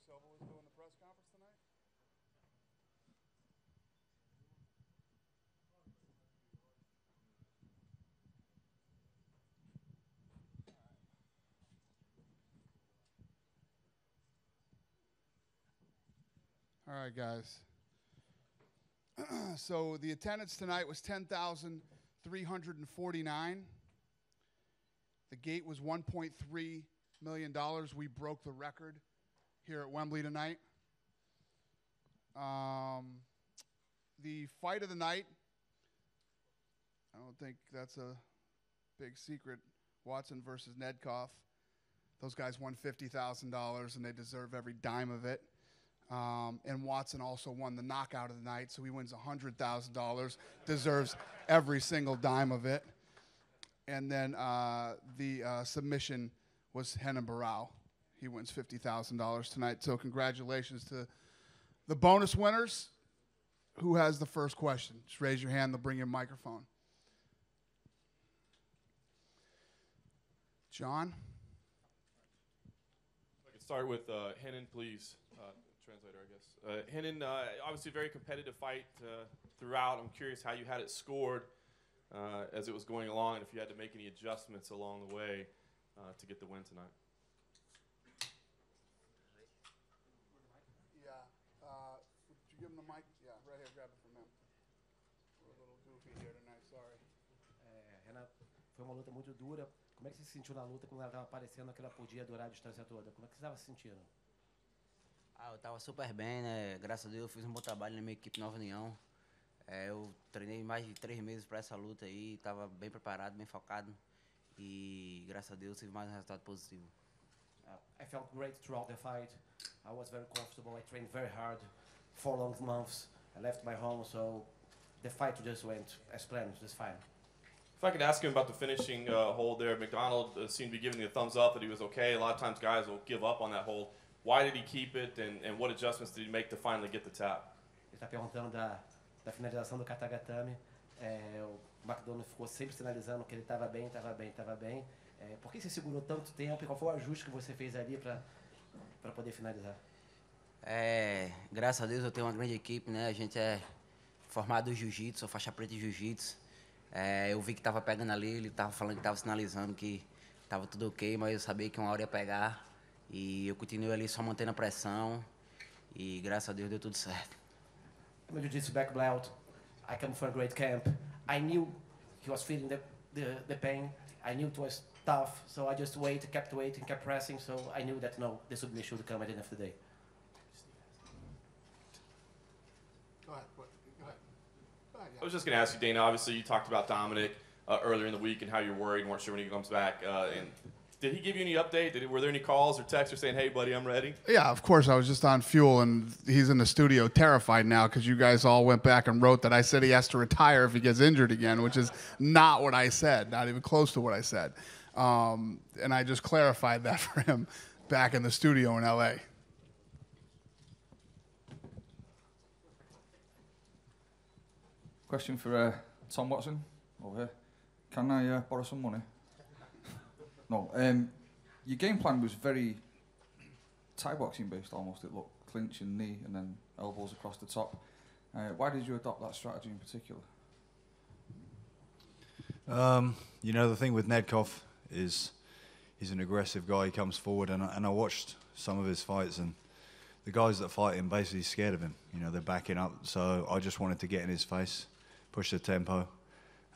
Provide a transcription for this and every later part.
Silva was doing the press conference tonight? All right, guys. So the attendance tonight was 10,349. The gate was $1.3 million. We broke the record here at Wembley tonight. The fight of the night, I don't think that's a big secret. Watson versus Nedkoff. Those guys won $50,000, and they deserve every dime of it. And Watson also won the knockout of the night, so he wins $100,000, deserves every single dime of it. And then the submission was BARAO. He wins $50,000 tonight. So congratulations to the bonus winners. Who has the first question? Just raise your hand. They'll bring you a microphone. John? I can start with Henin, please. Translator, I guess. Henin, obviously a very competitive fight throughout. I'm curious how you had it scored as it was going along, and if you had to make any adjustments along the way to get the win tonight. Yeah. Would you give him the mic? Yeah, right here. Grab it from him. We're a little goofy here tonight. Sorry. Renan, foi uma luta muito dura. Como é que você se sentiu na luta quando ela estava aparecendo que ela podia durar a distância toda? Como é que você estava se sentindo? Eu estava super bem, né? Graças a Deus eu fiz um bom trabalho na minha equipe Nova União. Eu treinei mais de 3 meses para essa luta aí, estava bem preparado, bem focado e graças a Deus tive mais um resultado positivo. I felt great throughout the fight. I was very comfortable. I trained very hard, 4 long months. I left my home, so the fight just went as planned, just fine. If I could ask him about the finishing hold there, McDonald seemed to be giving the thumbs up that he was okay. A lot of times guys will give up on that hold. Why did he keep it, and what adjustments did he make to finally get the tap? Ele está perguntando da finalização do Katagatame. O McDonald ficou sempre sinalizando que ele estava bem, estava bem, estava bem. Por que você segurou tanto tempo e qual foi o ajuste que você fez ali para poder finalizar? Graças a Deus eu tenho uma grande equipe, né? A gente é formado em jiu-jitsu, sou faixa preta em jiu-jitsu. Eu vi que estava pegando ali, ele estava falando que estava sinalizando que estava tudo ok, mas eu sabia que uma hora ia pegar. E eu continuei ali só mantendo a pressão e graças a Deus deu tudo certo. I'm a jiu-jitsu black belt. I come from a great camp. I knew he was feeling the pain. I knew it was tough, so I just kept waiting, kept pressing, so I knew that no, the submission would come at the end of the day. Go ahead. Yeah. I was just going to ask you, Dana, obviously you talked about Dominic earlier in the week and how you're worried and weren't sure when he comes back. And did he give you any update? Were there any calls or texts or saying, hey, buddy, I'm ready? Yeah, of course. I was just on fuel, and he's in the studio terrified now because you guys all went back and wrote that I said he has to retire if he gets injured again, which is not what I said, not even close to what I said. And I just clarified that for him back in the studio in L.A. Question for Tom Watson over here. Can I borrow some money? No. Your game plan was very Thai boxing based almost. It looked clinch and knee and then elbows across the top. Why did you adopt that strategy in particular? You know, the thing with Nedkoff is he's an aggressive guy. He comes forward, and I watched some of his fights, and the guys that fight him basically scared of him. You know, they're backing up. So I just wanted to get in his face, push the tempo.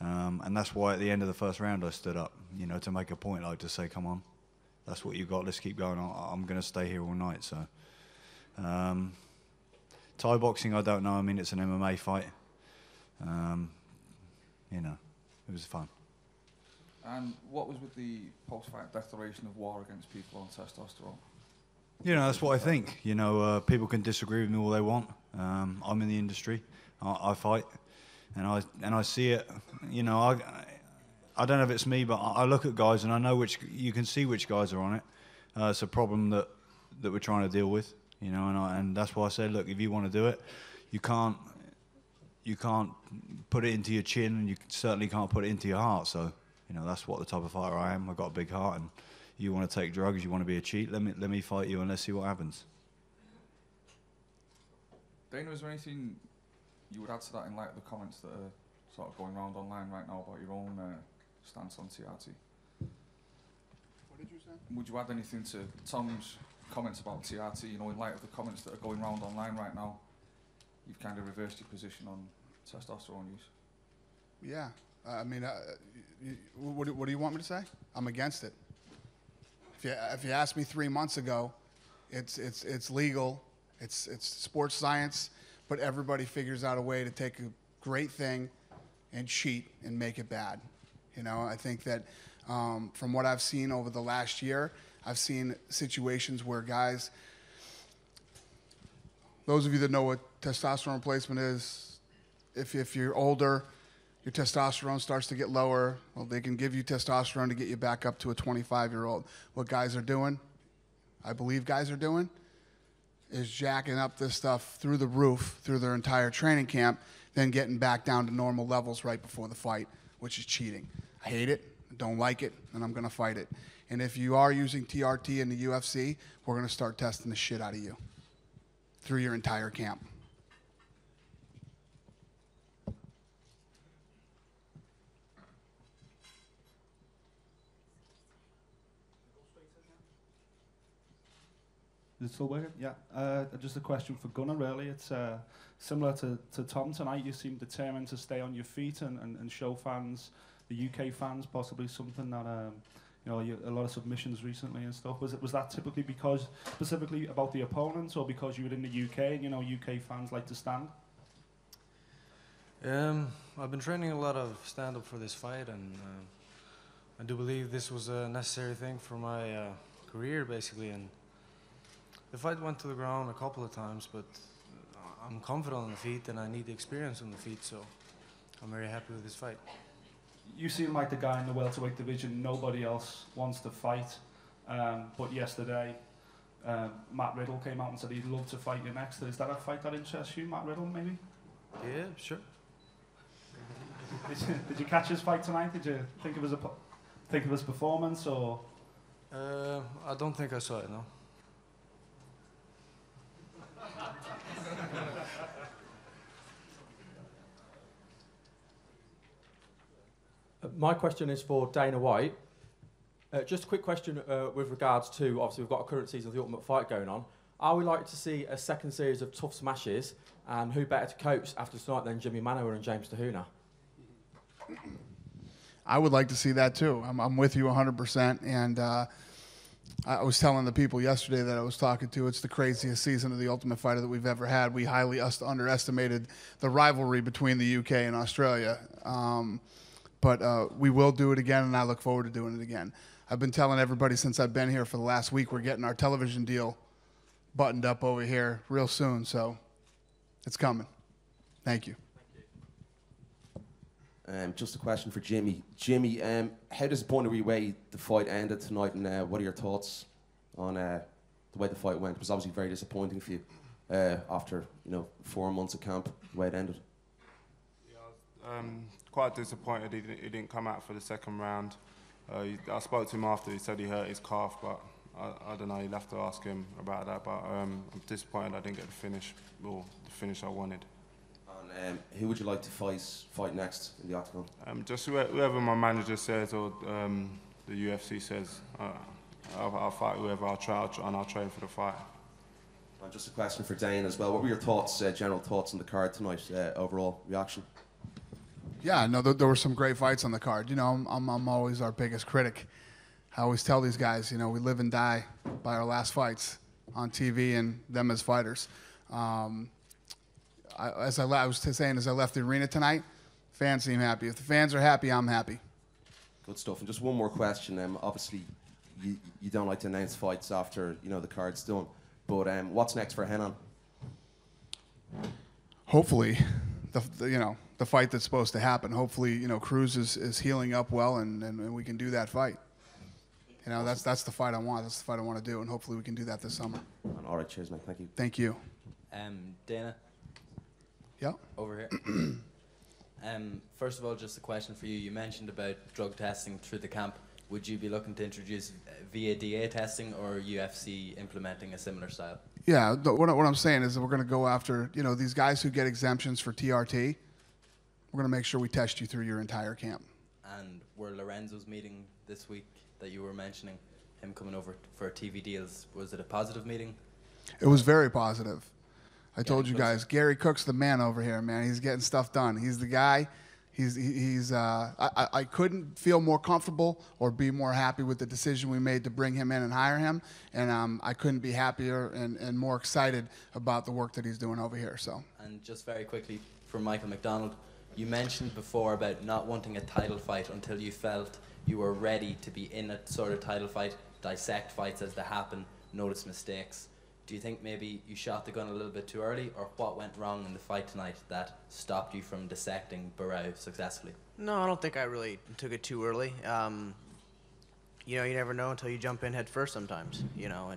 And that's why at the end of the first round I stood up, you know, to make a point, like to say, come on, that's what you got, let's keep going. I'm going to stay here all night. So Thai boxing, I don't know. I mean, it's an MMA fight. You know, it was fun. And what was with the post-fight declaration of war against people on testosterone? You know, that's what I think. You know, people can disagree with me all they want. I'm in the industry. I fight. And I see it, you know, I don't know if it's me, but I look at guys and I know you can see which guys are on it. It's a problem that we're trying to deal with, you know, and that's why I say, look, if you want to do it, you can't put it into your chin, and you certainly can't put it into your heart. So, you know, that's what the type of fighter I am. I've got a big heart, and you want to take drugs, you want to be a cheat, let me fight you and let's see what happens. Dana, is there anything you would add to that in light of the comments that are sort of going around online right now about your own stance on TRT? What did you say? Would you add anything to Tom's comments about TRT, you know, in light of the comments that are going around online right now? You've kind of reversed your position on testosterone use. Yeah. I mean, what do you want me to say? I'm against it. If you asked me 3 months ago, it's legal, it's sports science, but everybody figures out a way to take a great thing and cheat and make it bad. You know, I think that from what I've seen over the last year, I've seen situations where guys, those of you that know what testosterone replacement is, if you're older, your testosterone starts to get lower. Well, they can give you testosterone to get you back up to a 25-year-old. What guys are doing, I believe guys are doing, is jacking up this stuff through the roof, through their entire training camp, then getting back down to normal levels right before the fight, which is cheating. I hate it, don't like it, and I'm going to fight it. And if you are using TRT in the UFC, we're going to start testing the shit out of you through your entire camp. Is it still working? Yeah. Just a question for Gunnar, really. It's similar to Tom tonight. You seem determined to stay on your feet and show fans, the UK fans, possibly something that, you know, a lot of submissions recently and stuff. Was that typically because, specifically about the opponents, or because you were in the UK and, you know, UK fans like to stand? I've been training a lot of stand-up for this fight, and I do believe this was a necessary thing for my career, basically. And the fight went to the ground a couple of times, but I'm confident on the feet and I need the experience on the feet, so I'm very happy with this fight. You seem like the guy in the welterweight division nobody else wants to fight, but yesterday Matt Riddle came out and said he'd love to fight you next. Is that a fight that interests you, Matt Riddle, maybe? Yeah, sure. Did you catch his fight tonight? Did you think of his performance, or? I don't think I saw it, no. My question is for Dana White. Just a quick question with regards to, obviously we've got a current season of The Ultimate Fight going on. Are we likely to see a second series of tough smashes, and who better to coach after tonight than Jimmy Manoa and James Tahuna? I would like to see that too. I'm with you 100%. And I was telling the people yesterday that I was talking to, it's the craziest season of The Ultimate Fighter that we've ever had. We highly underestimated the rivalry between the UK and Australia. But we will do it again, and I look forward to doing it again. I've been telling everybody since I've been here for the last week, we're getting our television deal buttoned up over here real soon, so it's coming. Thank you. Just a question for Jimmy. Jimmy, how disappointed were you way the fight ended tonight, and what are your thoughts on the way the fight went? It was obviously very disappointing for you after 4 months of camp, the way it ended. Yeah, I was quite disappointed he didn't come out for the second round. I spoke to him after, he said he hurt his calf, but I don't know, you'll have to ask him about that. But I'm disappointed I didn't get the finish I wanted. And who would you like to fight next in the octagon? Just whoever my manager says or the UFC says. I'll fight whoever I'll train for the fight. And just a question for Dane as well. What were your thoughts, general thoughts on the card tonight, overall reaction? Yeah, no, there were some great fights on the card. You know, I'm always our biggest critic. I always tell these guys, you know, we live and die by our last fights on TV and them as fighters. As I was saying, as I left the arena tonight, fans seem happy. If the fans are happy, I'm happy. Good stuff. And just one more question. Obviously, you don't like to announce fights after the card's done, but what's next for Henan? Hopefully, the fight that's supposed to happen. Hopefully, Cruz is healing up well, and we can do that fight. That's the fight I want. That's the fight I want to do, and hopefully we can do that this summer. All right, cheers, mate. Thank you. Thank you. Dana. Yeah. Over here. First of all, just a question for you. You mentioned about drug testing through the camp. Would you be looking to introduce VADA testing or UFC implementing a similar style? Yeah, what I'm saying is that we're going to go after, you know, these guys who get exemptions for TRT. We're going to make sure we test you through your entire camp. And were Lorenzo's meeting this week that you were mentioning, him coming over for TV deals, was it a positive meeting? It was very positive. I told you guys, Gary Cook's the man over here, man. He's getting stuff done. He's the guy. I couldn't feel more comfortable or be more happy with the decision we made to bring him in and hire him. And I couldn't be happier and more excited about the work that he's doing over here. So. And just very quickly, for Michael McDonald, you mentioned before about not wanting a title fight until you felt you were ready to be in a sort of title fight, dissect fights as they happen, notice mistakes. Do you think maybe you shot the gun a little bit too early, or what went wrong in the fight tonight that stopped you from dissecting BARAO successfully? No, I don't think I really took it too early. You know, you never know until you jump in head first sometimes, you know,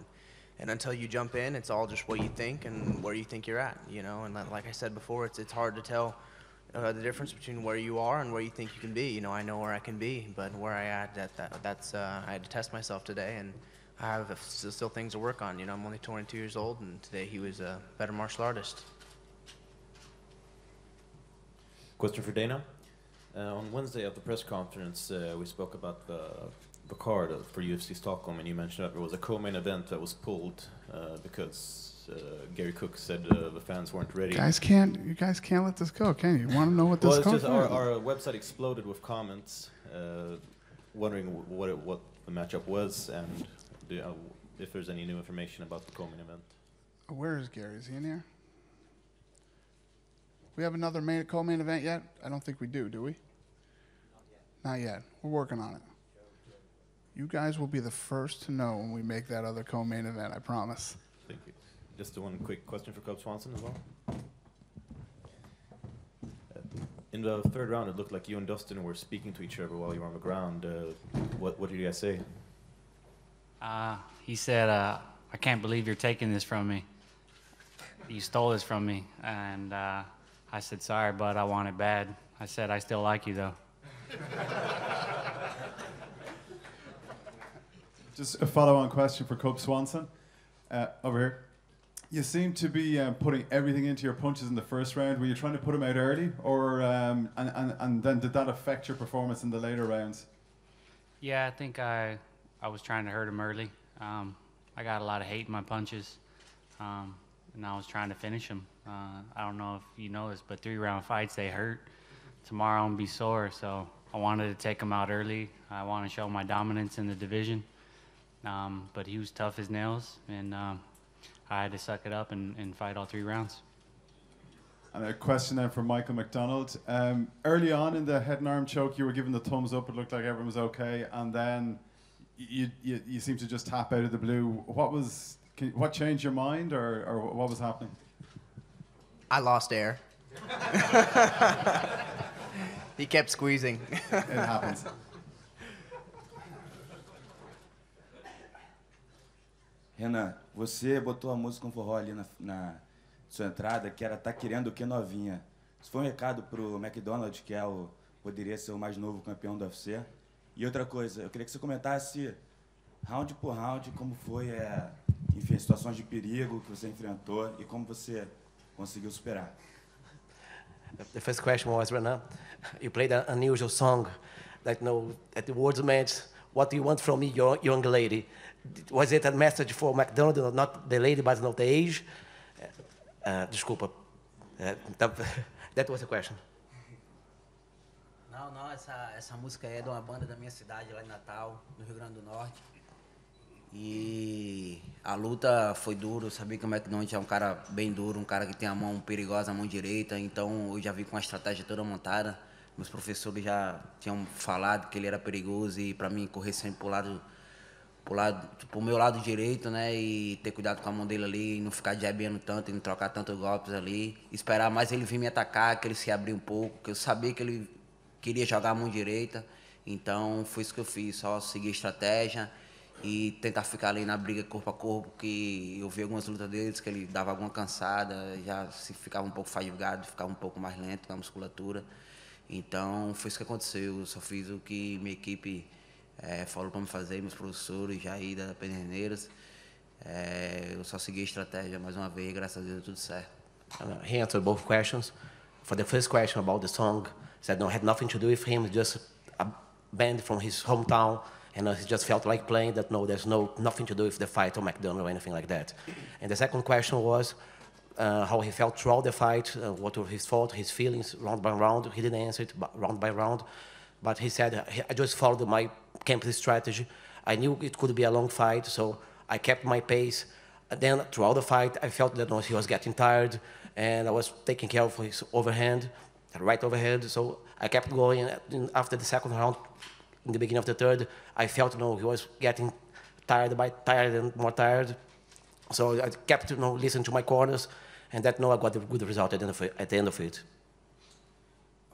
and until you jump in, it's all just what you think and where you think you're at, you know, and like I said before, it's hard to tell the difference between where you are and where you think you can be. You know, I know where I can be, but where I at, that's I had to test myself today, and I have still things to work on. You know, I'm only 22 years old, and today he was a better martial artist. Question for Dana. On Wednesday at the press conference, we spoke about the card for UFC Stockholm, and you mentioned that there was a co-main event that was pulled because Gary Cook said the fans weren't ready. You guys can't let this go, can you? You want to know what this well, it's goes just for? our website exploded with comments wondering what the matchup was and if there's any new information about the co-main event. Where is Gary? Is he in here? We have another co-main event yet? I don't think we do we? Not yet. We're working on it. You guys will be the first to know when we make that other co-main event, I promise. Thank you. Just one quick question for Cub Swanson as well. In the third round, it looked like you and Dustin were speaking to each other while you were on the ground. What did you guys say? He said, I can't believe you're taking this from me. You stole this from me. And I said, sorry, bud, I want it bad. I said, I still like you, though. Just a follow-on question for Cub Swanson. Over here. You seem to be putting everything into your punches in the first round. Were you trying to put them out early? Or, and then did that affect your performance in the later rounds? Yeah, I think I was trying to hurt him early. I got a lot of hate in my punches, and I was trying to finish him. I don't know if you know this, but 3-round fights, they hurt. Tomorrow I'm going to be sore, so I wanted to take him out early. I want to show my dominance in the division. But he was tough as nails, and I had to suck it up and fight all 3 rounds. And a question then from Michael McDonald. Early on in the head and arm choke, you were given the thumbs up. It looked like everyone was okay, and then you seemed to just tap out of the blue. What changed your mind, or what was happening? I lost air. He kept squeezing. It happens. Renan, você botou a música forró ali na sua entrada, que era Tá Querendo O Que Novinha. Isso foi um recado pro McDonald, que poderia ser o mais novo campeão do UFC. E outra coisa, eu queria que você comentasse, round por round, como foi, enfim, situações de perigo que você enfrentou e como você conseguiu superar. The first question was, Renan, you played an unusual song, like, at the words meant, what do you want from me, young lady? Was it a message for McDonald, not the lady, but not the age? Desculpa. That was the question. Não, essa música é de uma banda da minha cidade, lá em Natal, no Rio Grande do Norte. E a luta foi dura, eu sabia que o McDonald é um cara bem duro, um cara que tem a mão perigosa, a mão direita, então eu já vi com a estratégia toda montada. Meus professores já tinham falado que ele era perigoso e para mim correr sempre pro meu lado direito, né, e ter cuidado com a mão dele ali, e não ficar jabeando tanto, e não trocar tantos golpes ali, esperar mais ele vir me atacar, que ele se abrir um pouco, que eu sabia que ele queria jogar a mão direita, então foi isso que eu fiz, só seguir a estratégia e tentar ficar ali na briga corpo a corpo, que eu vi algumas lutas deles que ele dava alguma cansada, já se ficava um pouco fadigado, ficava um pouco mais lento na musculatura, então foi isso que aconteceu, eu só fiz o que minha equipe falou para me fazer, meus professores, Jair da Pederneiras, Eu só segui a estratégia mais uma vez, graças a Deus deu tudo certo. He answered both questions. For the first question about the song, said no, had nothing to do with him, just a band from his hometown, and he just felt like playing that. No, there's nothing to do with the fight or McDonald or anything like that. And the second question was how he felt throughout the fight, what were his thoughts, his feelings, round by round. He didn't answer it round by round, but he said, I just followed my camp strategy. I knew it could be a long fight, so I kept my pace. Then throughout the fight, I felt that he was getting tired, and I was taking care of his overhand, right overhand. So I kept going. After the second round, in the beginning of the third, I felt he was getting tired and more tired. So I kept listening to my corners, and that I got a good result at the end of it.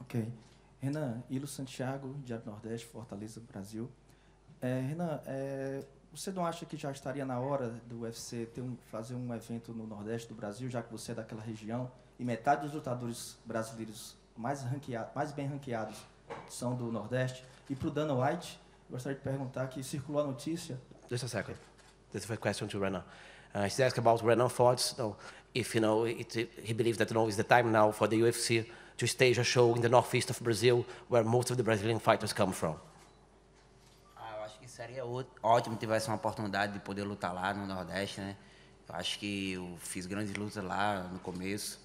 Ok. Renan, Ilo Santiago, Diário Nordeste, Fortaleza, Brasil. Renan, você não acha que já estaria na hora do UFC fazer um evento no Nordeste do Brasil, já que você é daquela região, e metade dos lutadores brasileiros mais bem ranqueados são do Nordeste? E para o Dana White, eu gostaria de perguntar que circulou a notícia... Just a second. This is a question to Renan. He's asking about Renan's thoughts. If he believes that it's the time now for the UFC to stage a show in the northeast of Brazil, where most of the Brazilian fighters come from. Eu acho que seria ótimo se tivesse uma oportunidade de poder lutar lá no Nordeste, né? Eu acho que eu fiz grandes lutas lá no começo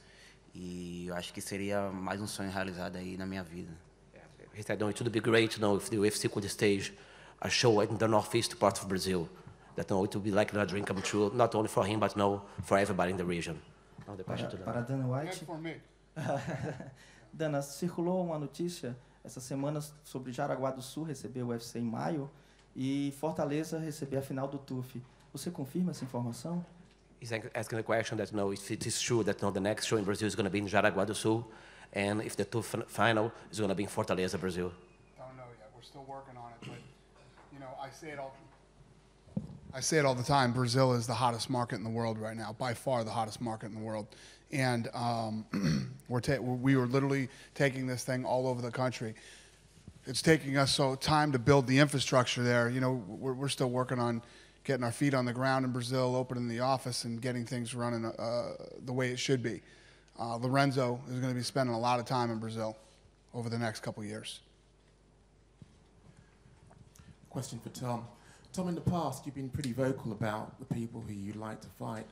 e eu acho que seria mais um sonho realizado aí na minha vida. He said, it would be great if the UFC could stage a show in the northeast part of Brazil. That it would be like a dream come true, not only for him, but for everybody in the region. Para Dana White. Dana, circulou uma notícia essa semana sobre Jaraguá do Sul receber o UFC em maio e Fortaleza receber a final do TUF. Você confirma essa informação? He's asking the question that if it is true that the next show in Brazil is going to be in Jaraguá do Sul, and if the TUF final is going to be in Fortaleza, Brazil. Don't know yet. We're still working on it, but I say it all the time. Brazil is the hottest market in the world right now, by far the hottest market in the world. And we were literally taking this thing all over the country. It's taking us time to build the infrastructure there. We're still working on getting our feet on the ground in Brazil, opening the office, and getting things running the way it should be. Lorenzo is going to be spending a lot of time in Brazil over the next couple of years. Question for Tom. Tom, in the past, you've been pretty vocal about the people who you'd like to fight.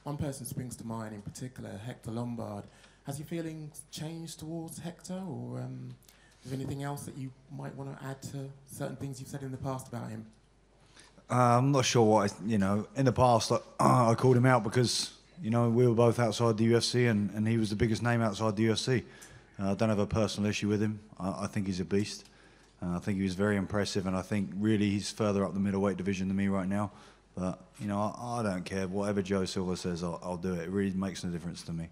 One person springs to mind in particular, Hector Lombard. Has your feelings changed towards Hector, or is there anything else that you might want to add to certain things you've said in the past about him? I'm not sure what, in the past I called him out because, we were both outside the UFC and he was the biggest name outside the UFC. I don't have a personal issue with him. I think he's a beast. I think he was very impressive, and I think really he's further up the middleweight division than me right now. But, I don't care. Whatever Joe Silva says, I'll do it. It really makes no difference to me.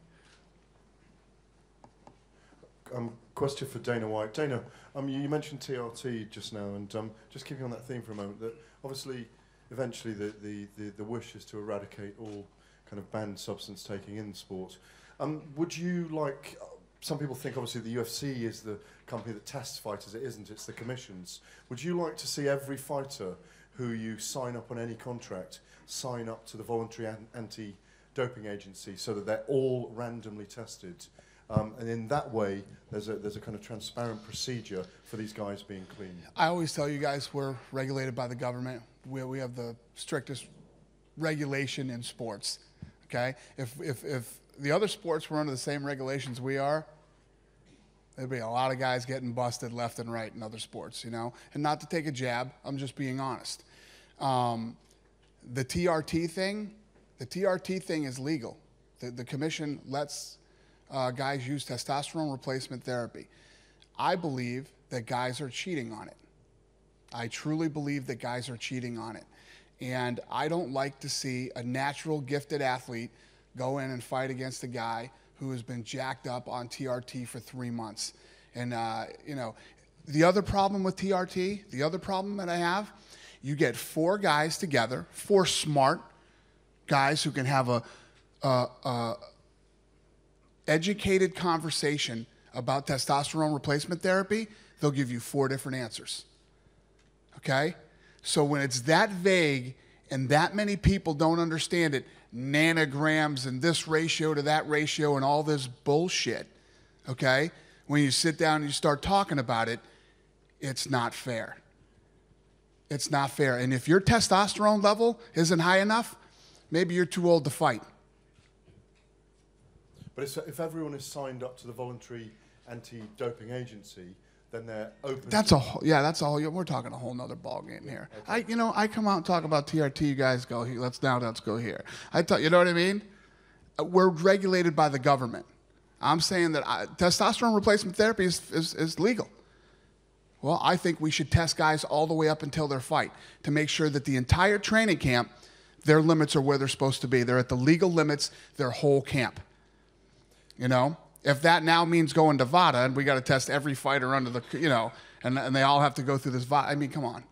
Question for Dana White. Dana, you mentioned TRT just now, and just keeping on that theme for a moment, that obviously eventually the wish is to eradicate all kind of banned substance taking in sport. Would you like... Some people think obviously the UFC is the company that tests fighters. It isn't. It's the commissions. Would you like to see every fighter who you sign up on any contract sign up to the voluntary anti-doping agency so that they're all randomly tested? And in that way, there's a kind of transparent procedure for these guys being clean. I always tell you guys we're regulated by the government. We have the strictest regulation in sports. Okay, if the other sports were under the same regulations we are, there'd be a lot of guys getting busted left and right in other sports, And not to take a jab, I'm just being honest. The TRT thing is legal. The commission lets guys use testosterone replacement therapy. I believe that guys are cheating on it. I truly believe that guys are cheating on it. And I don't like to see a natural gifted athlete go in and fight against a guy who has been jacked up on TRT for 3 months. And, the other problem with TRT, the other problem that I have, you get 4 guys together, 4 smart guys who can have a educated conversation about testosterone replacement therapy, they'll give you 4 different answers. Okay? So when it's that vague And that many people don't understand it. Nanograms and this ratio to that ratio and all this bullshit, okay? When you sit down and you start talking about it, it's not fair. It's not fair. And if your testosterone level isn't high enough, maybe you're too old to fight. But if everyone is signed up to the voluntary anti-doping agency, then they're open. That's a whole, yeah. That's a whole. We're talking a whole nother ball game here. Okay. I come out and talk about TRT. You guys go here. Let's go here. I thought, you know what I mean? We're regulated by the government. I'm saying that testosterone replacement therapy is legal. Well, I think we should test guys all the way up until their fight to make sure that the entire training camp, their limits are where they're supposed to be. They're at the legal limits, their whole camp. You know? If that now means going to VADA and we got to test every fighter under the, you know, and they all have to go through this VADA, I mean, come on.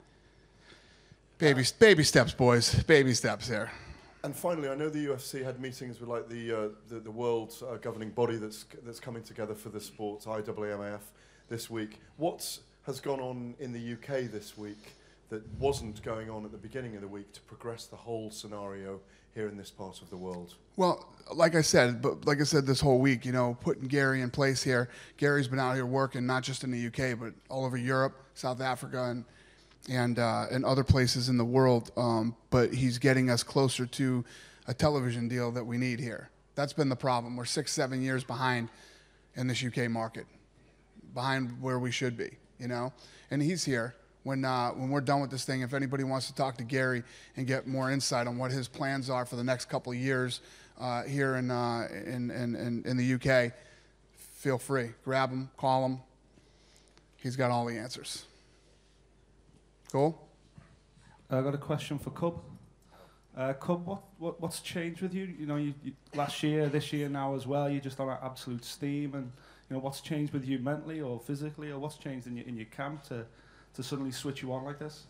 Baby steps, boys. Baby steps here. And finally, I know the UFC had meetings with like the world governing body that's coming together for the sports, IAAF, this week. What has gone on in the UK this week that wasn't going on at the beginning of the week to progress the whole scenario here in this part of the world? Well, like I said this whole week, you know, putting Gary in place here. Gary's been out here working not just in the UK, but all over Europe, South Africa, and other places in the world. But he's getting us closer to a television deal that we need here. That's been the problem. We're 6-7 years behind in this UK market, behind where we should be, you know. And he's here. When we're done with this thing, if anybody wants to talk to Gary and get more insight on what his plans are for the next couple of years here in the UK, feel free. Grab him, call him. He's got all the answers. Cool? I got a question for Cub. Cub, what's changed with you? You know, you last year, this year now as well, you're just on absolute steam. And you know, what's changed with you mentally or physically, or what's changed in your camp to suddenly switch you on like this?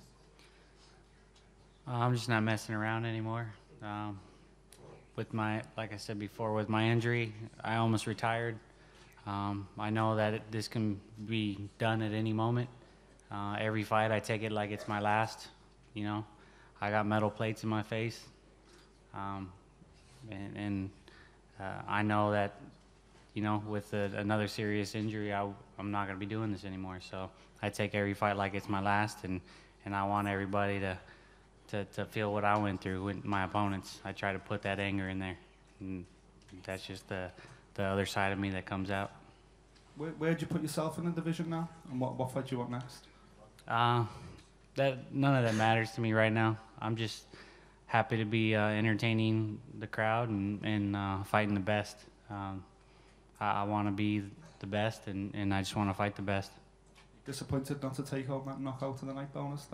I'm just not messing around anymore. With my, like I said before, with my injury, I almost retired. I know that this can be done at any moment. Every fight, I take it like it's my last. You know, I got metal plates in my face, and I know that, you know, with another serious injury, I'm not going to be doing this anymore. So I take every fight like it's my last, and I want everybody to feel what I went through with my opponents. I try to put that anger in there, and that's just the other side of me that comes out. Where'd you put yourself in the division now, and what fight do you want next? None of that matters to me right now. I'm just happy to be entertaining the crowd and fighting the best. I want to be the best, and I just want to fight the best. Disappointed not to take home that knockout in the night bonus?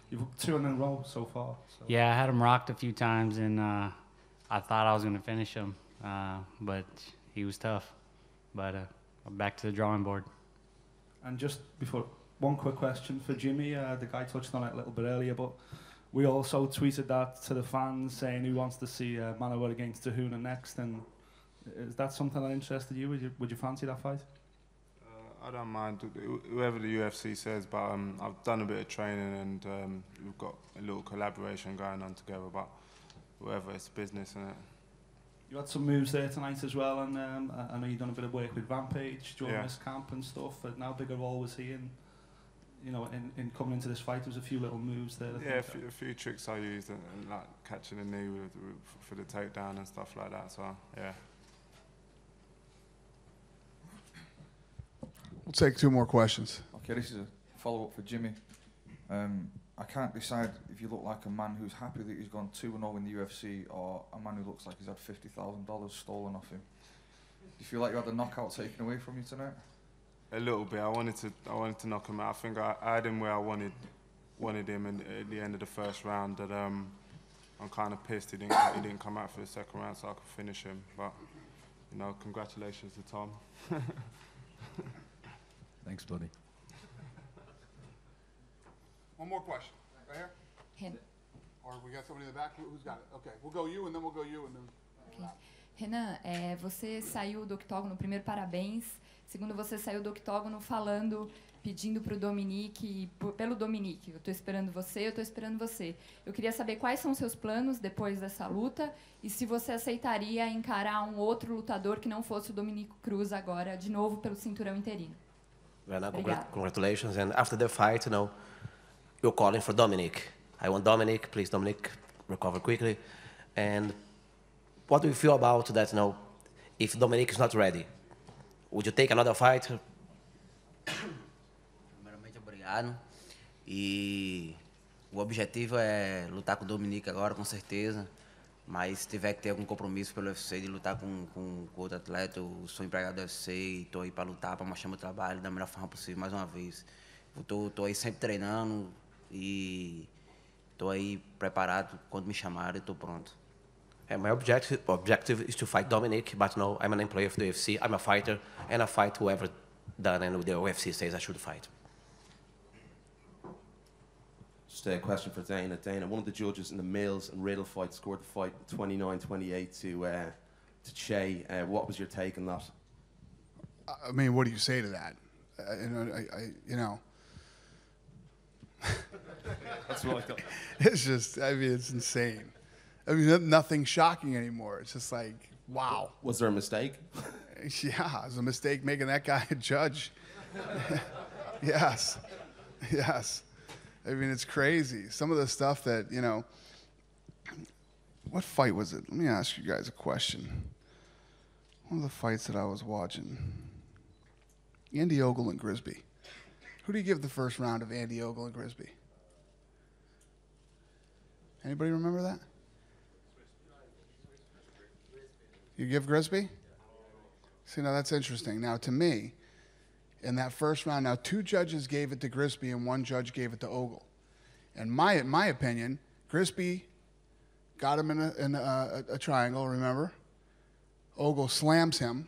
You've 2 in a row so far. So. Yeah, I had him rocked a few times, and I thought I was going to finish him, but he was tough. But I'm back to the drawing board. And just before, one quick question for Jimmy. The guy touched on it a little bit earlier, but we also tweeted that to the fans saying who wants to see Manoel against Tahuna next. And is that something that interested you? Would you fancy that fight? I don't mind whoever the UFC says, but I've done a bit of training and we've got a little collaboration going on together. But whoever, it's business, isn't it? You had some moves there tonight as well, and I know you've done a bit of work with Rampage during this camp and stuff. And now bigger role was he in, you know, in coming into this fight. There was a few little moves there. Yeah, a few tricks I used, and like catching the knee for the takedown and stuff like that. So yeah. We'll take 2 more questions. Okay, this is a follow-up for Jimmy. I can't decide if you look like a man who's happy that he's gone 2-0 in the UFC or a man who looks like he's had $50,000 stolen off him. Do you feel like you had the knockout taken away from you tonight? A little bit. I wanted to knock him out. I think I had him where I wanted him at the end of the first round. That I'm kind of pissed he didn't come out for the second round so I could finish him. But you know, congratulations to Tom. Thanks, buddy. One more question. Right here? Him. Or we got somebody in the back? Who's got it? Okay, we'll go you, and then we'll go you, and then... Okay. Renan, você saiu do octógono, primeiro parabéns. Segundo, você saiu do octógono falando, pedindo para o Dominique, pelo Dominique. Eu estou esperando você, eu estou esperando você. Eu queria saber quais são os seus planos depois dessa luta e se você aceitaria encarar um outro lutador que não fosse o Dominique Cruz agora, de novo, pelo cinturão interino. Well, congratulations. And after the fight, you're calling for Dominic. I want Dominic. Please, Dominic, recover quickly. And what do you feel about that, if Dominic is not ready? Would you take another fight? Primeiramente, obrigado. E o objetivo é lutar com o Dominique agora, com certeza. Mas se tiver que ter algum compromisso pelo UFC de lutar com outro atleta, eu sou empregado do UFC e estou aí para lutar, para mostrar meu trabalho da melhor forma possível, mais uma vez. Estou aí sempre treinando e estou aí preparado quando me chamarem, estou pronto. And my objective is to fight Dominic, but I'm an employee of the UFC, I'm a fighter, and I fight whoever done and the UFC says I should fight. Just a question for Dana. Dana, one of the judges in the Mills and Riddle fight scored the fight 29-28 to Che. What was your take on that? I mean, what do you say to that? That's what I thought. It's just, it's insane. I mean, nothing shocking anymore. It's just like, wow. Was there a mistake? Yeah, it was a mistake making that guy a judge. Yes. I mean, it's crazy. Some of the stuff that, what fight was it? Let me ask you guys a question. One of the fights that I was watching, Andy Ogle and Grisby. Who do you give the first round of Andy Ogle and Grisby? Anybody remember that? You give Grisby? See, now that's interesting. Now, to me, in that first round, now 2 judges gave it to Grisby and 1 judge gave it to Ogle. And my opinion, Grisby got him in a triangle, remember? Ogle slams him.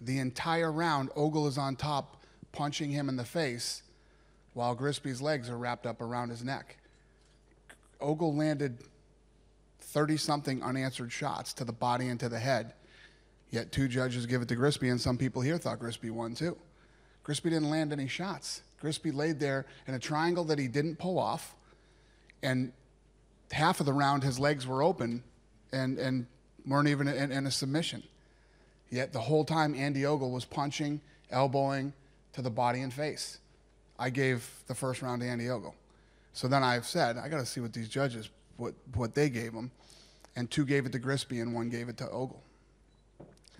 The entire round, Ogle is on top, punching him in the face, while Grisby's legs are wrapped up around his neck. Ogle landed 30-something unanswered shots to the body and to the head, yet 2 judges give it to Grisby, and some people here thought Grisby won too. Grisby didn't land any shots. Grisby laid there in a triangle that he didn't pull off, and half of the round his legs were open and weren't even in a submission. Yet the whole time Andy Ogle was punching, elbowing to the body and face. I gave the first round to Andy Ogle. So then I've said, I got to see what these judges, what they gave him. And 2 gave it to Grisby and 1 gave it to Ogle.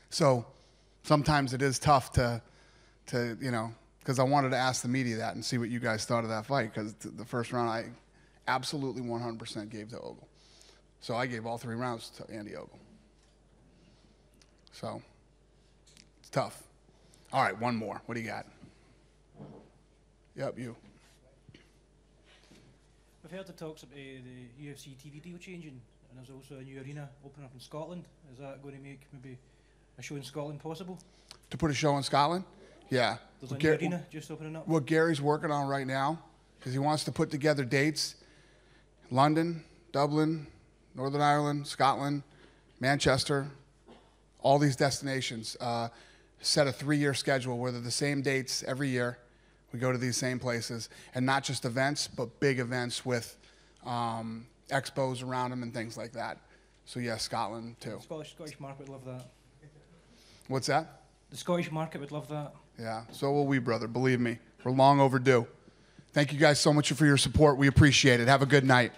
So sometimes it is tough to because I wanted to ask the media that and see what you guys thought of that fight, because the first round I absolutely 100% gave to Ogle. So I gave all 3 rounds to Andy Ogle. So it's tough. All right, one more. What do you got? Yep, you. We've heard the talks about the UFC TV deal changing, and there's also a new arena opening up in Scotland. Is that going to make maybe a show in Scotland possible? To put a show in Scotland? Yeah. There's a new arena just opening up. What Gary's working on right now is he wants to put together dates. London, Dublin, Northern Ireland, Scotland, Manchester, all these destinations. Set a 3-year schedule where they're the same dates every year. We go to these same places, and not just events, but big events with expos around them and things like that. So yeah, Scotland too. Scottish market would love that. What's that? The Scottish market would love that. Yeah, so will we, brother. Believe me, we're long overdue. Thank you guys so much for your support. We appreciate it. Have a good night.